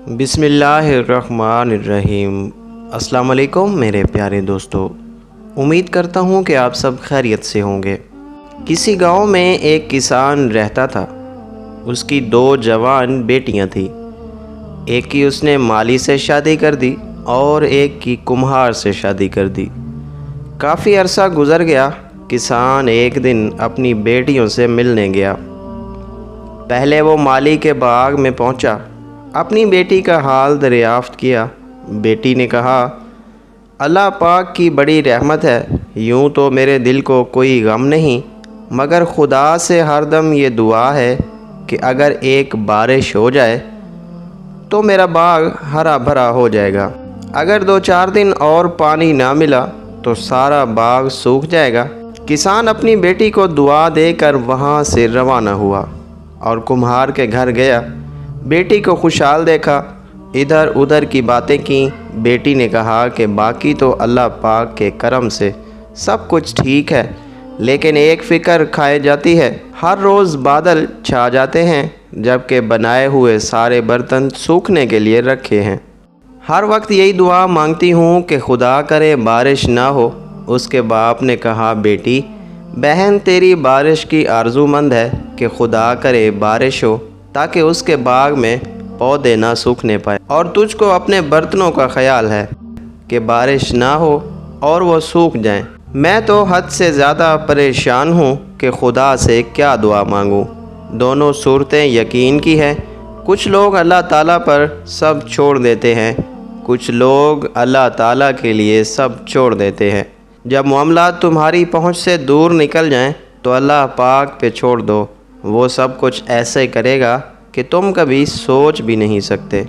بسم اللہ الرحمن الرحیم۔ السلام علیکم میرے پیارے دوستو، امید کرتا ہوں کہ آپ سب خیریت سے ہوں گے۔ کسی گاؤں میں ایک کسان رہتا تھا۔ اس کی 2 جوان بیٹیاں تھیں۔ ایک کی اس نے مالی سے شادی کر دی اور ایک کی کمہار سے شادی کر دی۔ کافی عرصہ گزر گیا۔ کسان ایک دن اپنی بیٹیوں سے ملنے گیا۔ پہلے وہ مالی کے باغ میں پہنچا، اپنی بیٹی کا حال دریافت کیا۔ بیٹی نے کہا، اللہ پاک کی بڑی رحمت ہے، یوں تو میرے دل کو کوئی غم نہیں، مگر خدا سے ہر دم یہ دعا ہے کہ اگر ایک بارش ہو جائے تو میرا باغ ہرا بھرا ہو جائے گا، اگر 2-4 دن اور پانی نہ ملا تو سارا باغ سوکھ جائے گا۔ کسان اپنی بیٹی کو دعا دے کر وہاں سے روانہ ہوا اور کمہار کے گھر گیا۔ بیٹی کو خوشحال دیکھا، ادھر ادھر کی باتیں کیں۔ بیٹی نے کہا کہ باقی تو اللہ پاک کے کرم سے سب کچھ ٹھیک ہے، لیکن ایک فکر کھائے جاتی ہے۔ ہر روز بادل چھا جاتے ہیں جبکہ بنائے ہوئے سارے برتن سوکھنے کے لیے رکھے ہیں۔ ہر وقت یہی دعا مانگتی ہوں کہ خدا کرے بارش نہ ہو۔ اس کے باپ نے کہا، بیٹی، بہن تیری بارش کی آرزو مند ہے کہ خدا کرے بارش ہو تاکہ اس کے باغ میں پودے نہ سوکھنے پائے، اور تجھ کو اپنے برتنوں کا خیال ہے کہ بارش نہ ہو اور وہ سوکھ جائیں۔ میں تو حد سے زیادہ پریشان ہوں کہ خدا سے کیا دعا مانگوں۔ دونوں صورتیں یقین کی ہیں۔ کچھ لوگ اللہ تعالیٰ پر سب چھوڑ دیتے ہیں، کچھ لوگ اللہ تعالیٰ کے لیے سب چھوڑ دیتے ہیں۔ جب معاملات تمہاری پہنچ سے دور نکل جائیں تو اللہ پاک پہ چھوڑ دو، وہ سب کچھ ایسے کرے گا کہ تم کبھی سوچ بھی نہیں سکتے۔